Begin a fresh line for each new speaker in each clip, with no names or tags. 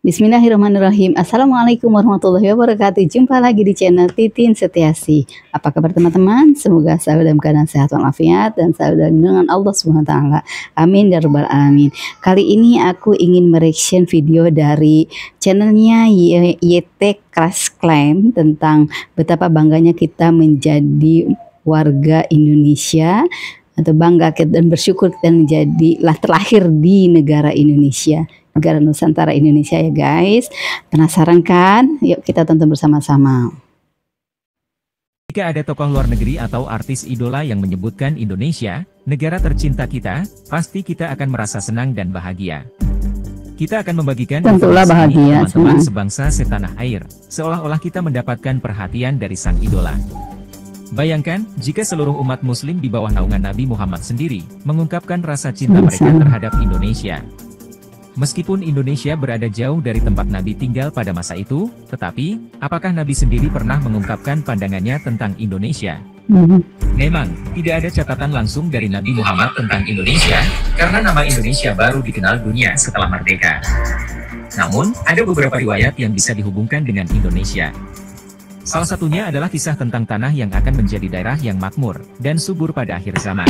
Bismillahirrahmanirrahim. Assalamualaikum warahmatullahi wabarakatuh. Jumpa lagi di channel Titin Setiasi. Apa kabar teman-teman? Semoga selalu dalam keadaan sehat walafiat dan selalu dengan Allah Subhanahu wa taala. Amin ya rabbal alamin. Kali ini aku ingin mereaction video dari channelnya YT Crash Claim tentang betapa bangganya kita menjadi warga Indonesia, atau bangga dan bersyukur kita terlahir di negara Indonesia, negara Nusantara Indonesia ya guys. Penasaran kan? Yuk kita tonton bersama-sama.
Jika ada tokoh luar negeri atau artis idola yang menyebutkan Indonesia, negara tercinta kita, pasti kita akan merasa senang dan bahagia. Kita akan membagikan
Tentulah bahagia
teman-teman sebangsa setanah air, seolah-olah kita mendapatkan perhatian dari sang idola. Bayangkan, jika seluruh umat muslim di bawah naungan Nabi Muhammad sendiri, mengungkapkan rasa cinta mereka terhadap Indonesia. Meskipun Indonesia berada jauh dari tempat Nabi tinggal pada masa itu, tetapi, apakah Nabi sendiri pernah mengungkapkan pandangannya tentang Indonesia? Memang, tidak ada catatan langsung dari Nabi Muhammad tentang Indonesia, karena nama Indonesia baru dikenal dunia setelah merdeka. Namun, ada beberapa riwayat yang bisa dihubungkan dengan Indonesia. Salah satunya adalah kisah tentang tanah yang akan menjadi daerah yang makmur dan subur pada akhir zaman.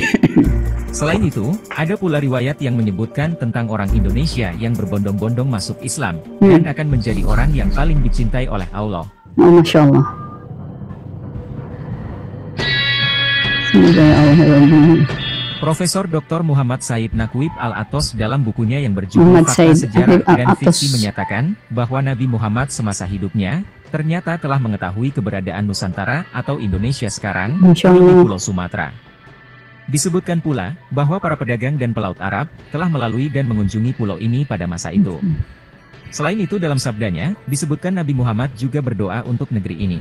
Selain itu, ada pula riwayat yang menyebutkan tentang orang Indonesia yang berbondong-bondong masuk Islam, dan akan menjadi orang yang paling dicintai oleh Allah.
Oh, Masya Allah.
Profesor Dr. Muhammad Said Naqwib Al-Atos dalam bukunya yang berjudul Fakta Sejarah dan Fiksi menyatakan bahwa Nabi Muhammad semasa hidupnya ternyata telah mengetahui keberadaan Nusantara atau Indonesia sekarang di Pulau Sumatera. Disebutkan pula bahwa para pedagang dan pelaut Arab telah melalui dan mengunjungi pulau ini pada masa itu. Selain itu dalam sabdanya, disebutkan Nabi Muhammad juga berdoa untuk negeri ini.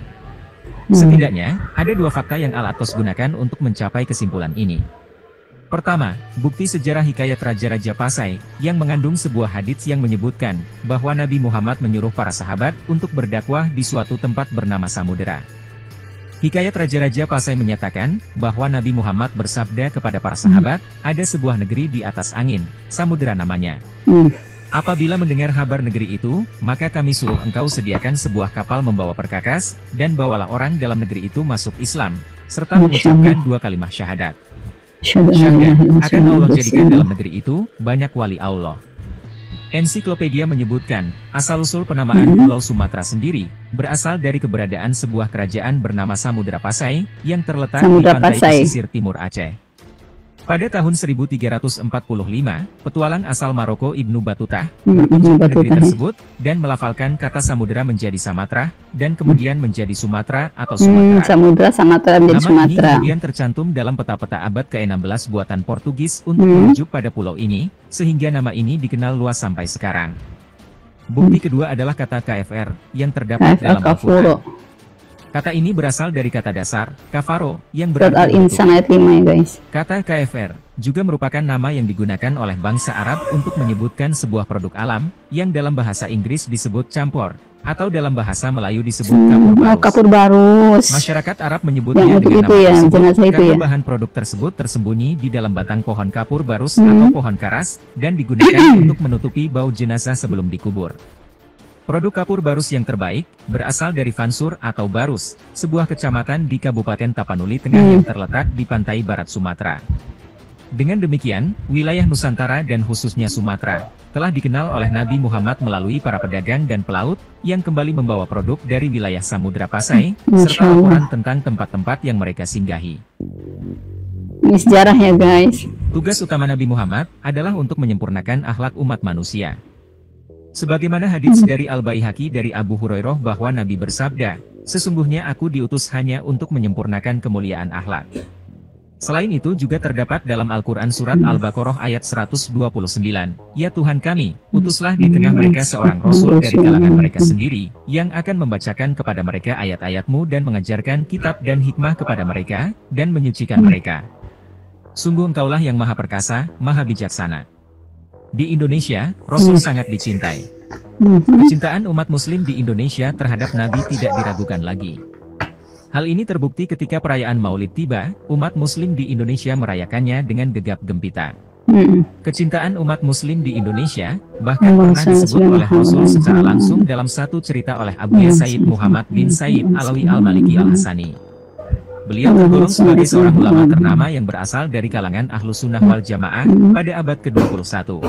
Setidaknya, ada dua fakta yang Al-Atos gunakan untuk mencapai kesimpulan ini. Pertama, bukti sejarah hikayat Raja-Raja Pasai, yang mengandung sebuah hadits yang menyebutkan, bahwa Nabi Muhammad menyuruh para sahabat untuk berdakwah di suatu tempat bernama Samudera. Hikayat Raja-Raja Pasai menyatakan, bahwa Nabi Muhammad bersabda kepada para sahabat, ada sebuah negeri di atas angin, Samudera namanya. Apabila mendengar kabar negeri itu, maka kami suruh engkau sediakan sebuah kapal membawa perkakas, dan bawalah orang dalam negeri itu masuk Islam, serta mengucapkan dua kalimat syahadat. Syahadat akan Allah jadikan dalam negeri itu banyak wali Allah. Ensiklopedia menyebutkan, asal-usul penamaan Pulau Sumatera sendiri berasal dari keberadaan sebuah kerajaan bernama Samudera Pasai yang terletak di pantai pesisir timur Aceh. Pada tahun 1345, petualang asal Maroko Ibnu Battuta berkunjung ke negeri tersebut dan melafalkan kata samudera menjadi Samatra dan kemudian menjadi Sumatera atau Sumatera.
Samudera Sumatera menjadi Sumatera.
Nama ini kemudian tercantum dalam peta-peta abad ke-16 buatan Portugis untuk merujuk pada pulau ini, sehingga nama ini dikenal luas sampai sekarang. Bukti kedua adalah kata KFR yang terdapat dalam Al-Quran. Kata ini berasal dari kata dasar, kafaro, yang berarti
Al-Insan ayat 5 ya guys.
Kata KFR juga merupakan nama yang digunakan oleh bangsa Arab untuk menyebutkan sebuah produk alam, yang dalam bahasa Inggris disebut campur, atau dalam bahasa Melayu disebut
kapur barus.
Masyarakat Arab menyebutnya dengan nama tersebut karena bahan produk tersebut tersembunyi di dalam batang pohon kapur barus atau pohon karas, dan digunakan untuk menutupi bau jenazah sebelum dikubur. Produk kapur barus yang terbaik, berasal dari Vansur atau Barus, sebuah kecamatan di Kabupaten Tapanuli Tengah yang terletak di pantai barat Sumatera. Dengan demikian, wilayah Nusantara dan khususnya Sumatera, telah dikenal oleh Nabi Muhammad melalui para pedagang dan pelaut, yang kembali membawa produk dari wilayah Samudera Pasai, serta laporan tentang tempat-tempat yang mereka singgahi.
Ini sejarah ya guys.
Tugas utama Nabi Muhammad, adalah untuk menyempurnakan akhlak umat manusia. Sebagaimana hadits dari Al-Baihaqi dari Abu Hurairah bahwa Nabi bersabda, sesungguhnya aku diutus hanya untuk menyempurnakan kemuliaan akhlak. Selain itu juga terdapat dalam Al-Quran surat Al-Baqarah ayat 129, ya Tuhan kami, utuslah di tengah mereka seorang Rasul dari kalangan mereka sendiri, yang akan membacakan kepada mereka ayat-ayatmu dan mengajarkan kitab dan hikmah kepada mereka, dan menyucikan mereka. Sungguh engkaulah yang maha perkasa, maha bijaksana. Di Indonesia, Rasul sangat dicintai. Kecintaan umat muslim di Indonesia terhadap Nabi tidak diragukan lagi. Hal ini terbukti ketika perayaan Maulid tiba, umat muslim di Indonesia merayakannya dengan gegap gempita. Kecintaan umat muslim di Indonesia bahkan pernah disebut oleh Rasul secara langsung dalam satu cerita oleh Abuya Sayyid Muhammad bin Said Alawi Al-Maliki Al-Hasani. Beliau tergolong sebagai seorang ulama ternama yang berasal dari kalangan Ahlus Sunnah wal Jamaah pada abad ke-21.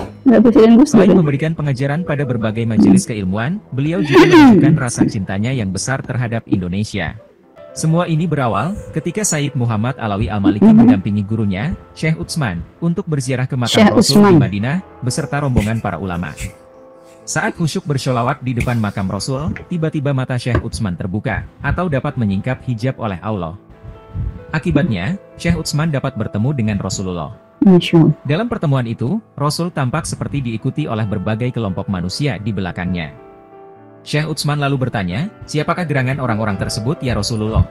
Selain memberikan pengajaran pada berbagai majelis keilmuan, beliau juga menunjukkan rasa cintanya yang besar terhadap Indonesia. Semua ini berawal ketika Sayyid Muhammad Alawi Al-Maliki mendampingi gurunya, Syekh Utsman, untuk berziarah ke makam Rasul di Madinah, beserta rombongan para ulama. Saat khusyuk bersholawat di depan makam Rasul, tiba-tiba mata Syekh Utsman terbuka, atau dapat menyingkap hijab oleh Allah. Akibatnya, Syekh Utsman dapat bertemu dengan Rasulullah. Dalam pertemuan itu, Rasul tampak seperti diikuti oleh berbagai kelompok manusia di belakangnya. Syekh Utsman lalu bertanya, siapakah gerangan orang-orang tersebut ya Rasulullah?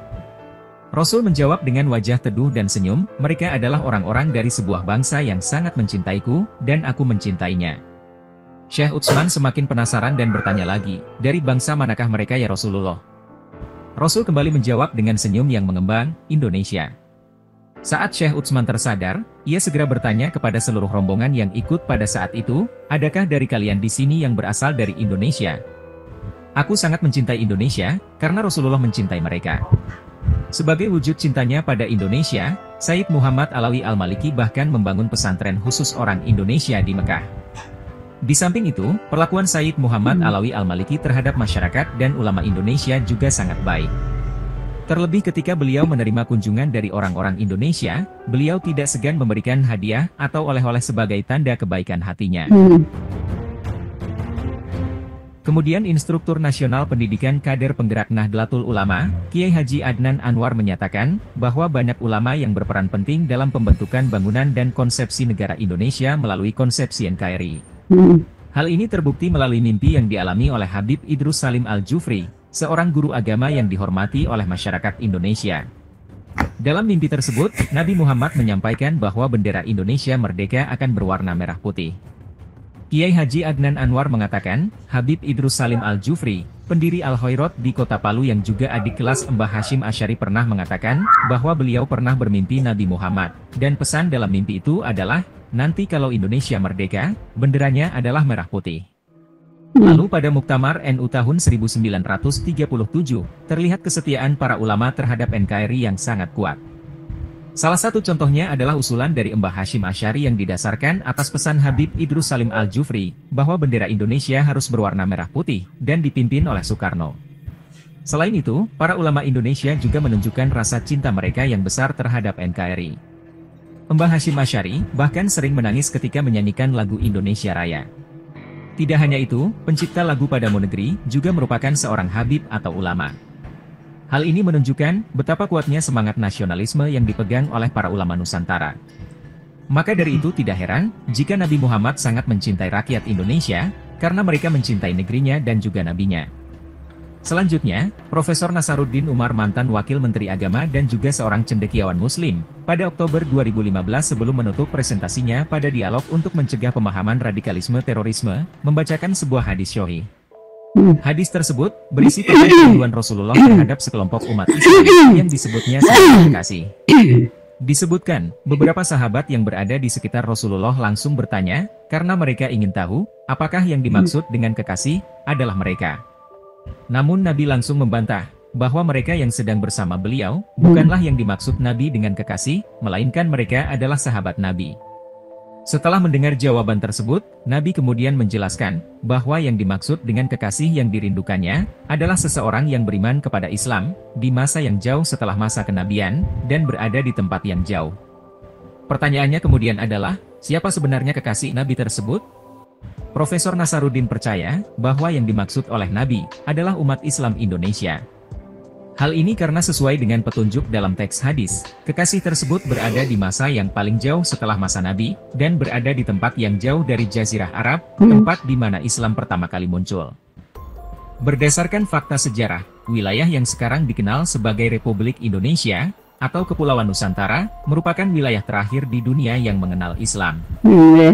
Rasul menjawab dengan wajah teduh dan senyum, mereka adalah orang-orang dari sebuah bangsa yang sangat mencintaiku, dan aku mencintainya. Syekh Utsman semakin penasaran dan bertanya lagi, dari bangsa manakah mereka ya Rasulullah? Rasul kembali menjawab dengan senyum yang mengembang, Indonesia. Saat Syekh Utsman tersadar, ia segera bertanya kepada seluruh rombongan yang ikut pada saat itu, adakah dari kalian di sini yang berasal dari Indonesia? Aku sangat mencintai Indonesia, karena Rasulullah mencintai mereka. Sebagai wujud cintanya pada Indonesia, Sayyid Muhammad Alawi Al-Maliki bahkan membangun pesantren khusus orang Indonesia di Mekah. Di samping itu, perlakuan Sayyid Muhammad Alawi Al-Maliki terhadap masyarakat dan ulama Indonesia juga sangat baik. Terlebih ketika beliau menerima kunjungan dari orang-orang Indonesia, beliau tidak segan memberikan hadiah atau oleh-oleh sebagai tanda kebaikan hatinya. Kemudian Instruktur Nasional Pendidikan Kader Penggerak Nahdlatul Ulama, Kiai Haji Adnan Anwar menyatakan, bahwa banyak ulama yang berperan penting dalam pembentukan bangunan dan konsepsi negara Indonesia melalui konsepsi NKRI. Hal ini terbukti melalui mimpi yang dialami oleh Habib Idrus Salim Al-Jufri, seorang guru agama yang dihormati oleh masyarakat Indonesia. Dalam mimpi tersebut, Nabi Muhammad menyampaikan bahwa bendera Indonesia merdeka akan berwarna merah putih. Kiai Haji Adnan Anwar mengatakan, Habib Idrus Salim Al-Jufri, pendiri Al-Khairat di Kota Palu yang juga adik kelas Mbah Hashim Asy'ari pernah mengatakan, bahwa beliau pernah bermimpi Nabi Muhammad, dan pesan dalam mimpi itu adalah, nanti kalau Indonesia merdeka, benderanya adalah merah putih. Lalu pada Muktamar NU tahun 1937, terlihat kesetiaan para ulama terhadap NKRI yang sangat kuat. Salah satu contohnya adalah usulan dari Mbah Hashim Asy'ari yang didasarkan atas pesan Habib Idrus Salim Al-Jufri, bahwa bendera Indonesia harus berwarna merah putih, dan dipimpin oleh Soekarno. Selain itu, para ulama Indonesia juga menunjukkan rasa cinta mereka yang besar terhadap NKRI. Mbah Hashim Asy'ari bahkan sering menangis ketika menyanyikan lagu Indonesia Raya. Tidak hanya itu, pencipta lagu Padamu Negeri juga merupakan seorang habib atau ulama. Hal ini menunjukkan betapa kuatnya semangat nasionalisme yang dipegang oleh para ulama Nusantara. Maka dari itu tidak heran, jika Nabi Muhammad sangat mencintai rakyat Indonesia, karena mereka mencintai negerinya dan juga nabinya. Selanjutnya, Profesor Nasaruddin Umar mantan Wakil Menteri Agama dan juga seorang cendekiawan Muslim, pada Oktober 2015 sebelum menutup presentasinya pada dialog untuk mencegah pemahaman radikalisme terorisme, membacakan sebuah hadis syahih. Hadis tersebut berisi tentang tuduhan Rasulullah terhadap sekelompok umat Islam yang disebutnya sahabat kekasih. Disebutkan, beberapa sahabat yang berada di sekitar Rasulullah langsung bertanya, karena mereka ingin tahu, apakah yang dimaksud dengan kekasih adalah mereka. Namun Nabi langsung membantah, bahwa mereka yang sedang bersama beliau, bukanlah yang dimaksud Nabi dengan kekasih, melainkan mereka adalah sahabat Nabi. Setelah mendengar jawaban tersebut, Nabi kemudian menjelaskan, bahwa yang dimaksud dengan kekasih yang dirindukannya, adalah seseorang yang beriman kepada Islam, di masa yang jauh setelah masa kenabian, dan berada di tempat yang jauh. Pertanyaannya kemudian adalah, siapa sebenarnya kekasih Nabi tersebut? Profesor Nasaruddin percaya, bahwa yang dimaksud oleh Nabi, adalah umat Islam Indonesia. Hal ini karena sesuai dengan petunjuk dalam teks hadis, kekasih tersebut berada di masa yang paling jauh setelah masa Nabi, dan berada di tempat yang jauh dari Jazirah Arab, tempat di mana Islam pertama kali muncul. Berdasarkan fakta sejarah, wilayah yang sekarang dikenal sebagai Republik Indonesia, atau Kepulauan Nusantara, merupakan wilayah terakhir di dunia yang mengenal Islam.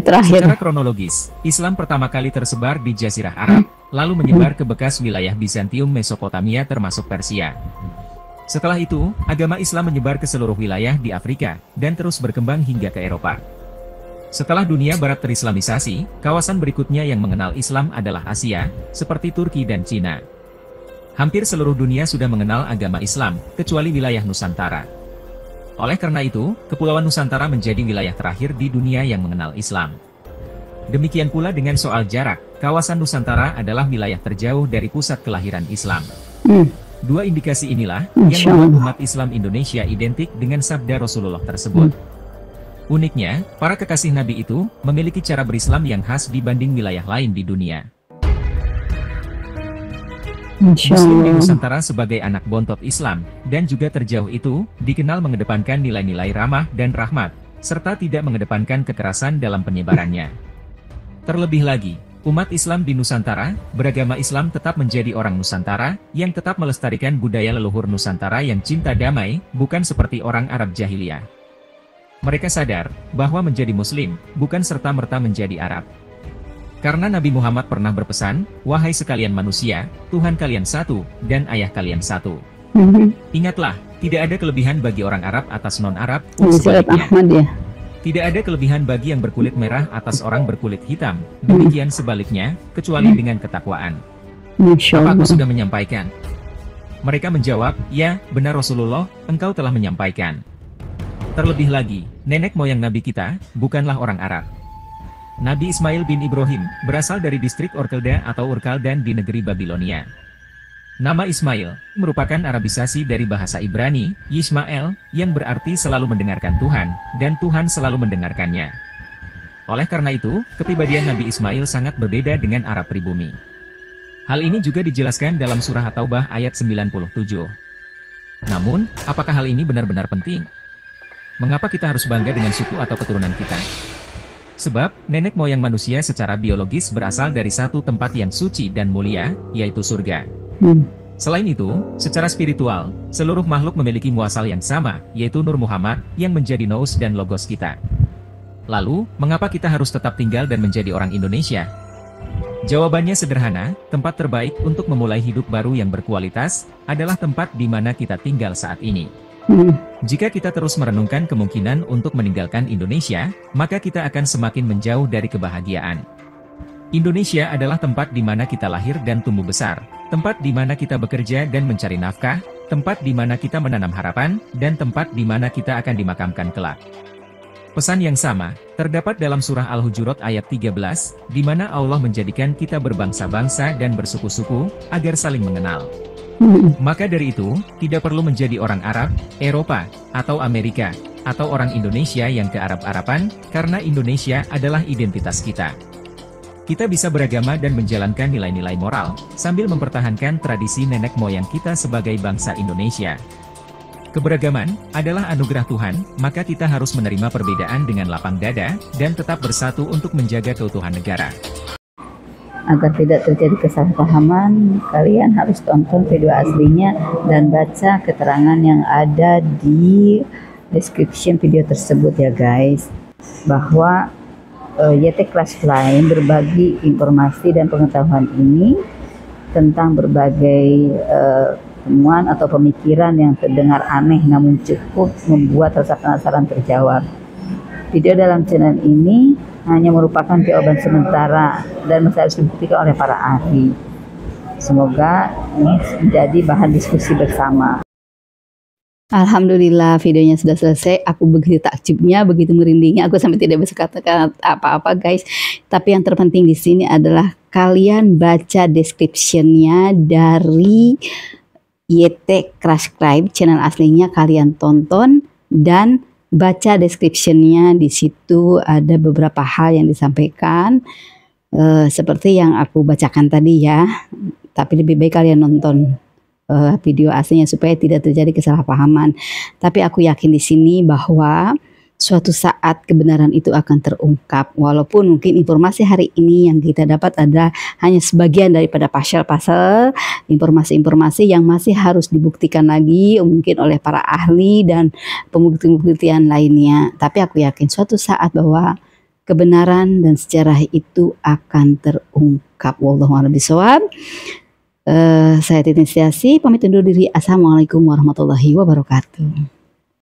Secara kronologis, Islam pertama kali tersebar di Jazirah Arab, lalu menyebar ke bekas wilayah Bizantium Mesopotamia termasuk Persia. Setelah itu, agama Islam menyebar ke seluruh wilayah di Afrika, dan terus berkembang hingga ke Eropa. Setelah dunia barat terislamisasi, kawasan berikutnya yang mengenal Islam adalah Asia, seperti Turki dan Cina. Hampir seluruh dunia sudah mengenal agama Islam, kecuali wilayah Nusantara. Oleh karena itu, Kepulauan Nusantara menjadi wilayah terakhir di dunia yang mengenal Islam. Demikian pula dengan soal jarak, kawasan Nusantara adalah wilayah terjauh dari pusat kelahiran Islam. Dua indikasi inilah yang membuat umat Islam Indonesia identik dengan sabda Rasulullah tersebut. Uniknya, para kekasih Nabi itu memiliki cara berislam yang khas dibanding wilayah lain di dunia. Muslim di Nusantara sebagai anak bontot Islam, dan juga terjauh itu, dikenal mengedepankan nilai-nilai ramah dan rahmat, serta tidak mengedepankan kekerasan dalam penyebarannya. Terlebih lagi, umat Islam di Nusantara, beragama Islam tetap menjadi orang Nusantara, yang tetap melestarikan budaya leluhur Nusantara yang cinta damai, bukan seperti orang Arab jahiliyah. Mereka sadar, bahwa menjadi Muslim, bukan serta-merta menjadi Arab. Karena Nabi Muhammad pernah berpesan, wahai sekalian manusia, Tuhan kalian satu, dan ayah kalian satu. Ingatlah, tidak ada kelebihan bagi orang Arab atas non-Arab, sebaliknya. Tidak ada kelebihan bagi yang berkulit merah atas orang berkulit hitam, demikian sebaliknya, kecuali dengan ketakwaan. Apa aku sudah menyampaikan? Mereka menjawab, ya, benar Rasulullah, engkau telah menyampaikan. Terlebih lagi, nenek moyang Nabi kita, bukanlah orang Arab. Nabi Ismail bin Ibrahim, berasal dari distrik Orkelda atau Urkaldan di negeri Babilonia. Nama Ismail, merupakan Arabisasi dari bahasa Ibrani, Yishmael, yang berarti selalu mendengarkan Tuhan, dan Tuhan selalu mendengarkannya. Oleh karena itu, kepribadian Nabi Ismail sangat berbeda dengan Arab pribumi. Hal ini juga dijelaskan dalam surah At-Taubah ayat 97. Namun, apakah hal ini benar-benar penting? Mengapa kita harus bangga dengan suku atau keturunan kita? Sebab, nenek moyang manusia secara biologis berasal dari satu tempat yang suci dan mulia, yaitu surga. Selain itu, secara spiritual, seluruh makhluk memiliki muasal yang sama, yaitu Nur Muhammad, yang menjadi nous dan logos kita. Lalu, mengapa kita harus tetap tinggal dan menjadi orang Indonesia? Jawabannya sederhana, tempat terbaik untuk memulai hidup baru yang berkualitas, adalah tempat di mana kita tinggal saat ini. Jika kita terus merenungkan kemungkinan untuk meninggalkan Indonesia, maka kita akan semakin menjauh dari kebahagiaan. Indonesia adalah tempat di mana kita lahir dan tumbuh besar, tempat di mana kita bekerja dan mencari nafkah, tempat di mana kita menanam harapan, dan tempat di mana kita akan dimakamkan kelak. Pesan yang sama, terdapat dalam surah Al-Hujurat ayat 13, di mana Allah menjadikan kita berbangsa-bangsa dan bersuku-suku, agar saling mengenal. Maka dari itu, tidak perlu menjadi orang Arab, Eropa, atau Amerika, atau orang Indonesia yang ke-Arab-Araban, karena Indonesia adalah identitas kita. Kita bisa beragama dan menjalankan nilai-nilai moral, sambil mempertahankan tradisi nenek moyang kita sebagai bangsa Indonesia. Keberagaman adalah anugerah Tuhan, maka kita harus menerima perbedaan dengan lapang dada, dan tetap bersatu untuk menjaga keutuhan negara.
Agar tidak terjadi kesalahpahaman, kalian harus tonton video aslinya dan baca keterangan yang ada di description video tersebut ya guys. Bahwa YT Class Fly berbagi informasi dan pengetahuan ini tentang berbagai temuan atau pemikiran yang terdengar aneh namun cukup membuat rasa penasaran terjawab. Video dalam channel ini hanya merupakan jawaban sementara dan masih harus dibuktikan oleh para ahli. Semoga ini menjadi bahan diskusi bersama. Alhamdulillah videonya sudah selesai. Aku begitu takjubnya, begitu merindingnya. Aku sampai tidak bisa katakan apa-apa guys. Tapi yang terpenting di sini adalah kalian baca description-nya dari YT Crash Climb, channel aslinya kalian tonton dan baca description-nya. Di situ ada beberapa hal yang disampaikan seperti yang aku bacakan tadi ya. Tapi lebih baik kalian nonton video aslinya supaya tidak terjadi kesalahpahaman. Tapi aku yakin di sini bahwa suatu saat kebenaran itu akan terungkap. Walaupun mungkin informasi hari ini yang kita dapat ada hanya sebagian daripada pasal-pasal informasi-informasi yang masih harus dibuktikan lagi mungkin oleh para ahli dan pembuktian lainnya. Tapi aku yakin suatu saat bahwa kebenaran dan sejarah itu akan terungkap. Wallahu a'lam bishawab. Saya Titin Setiasi pamit undur diri. Assalamualaikum warahmatullahi wabarakatuh.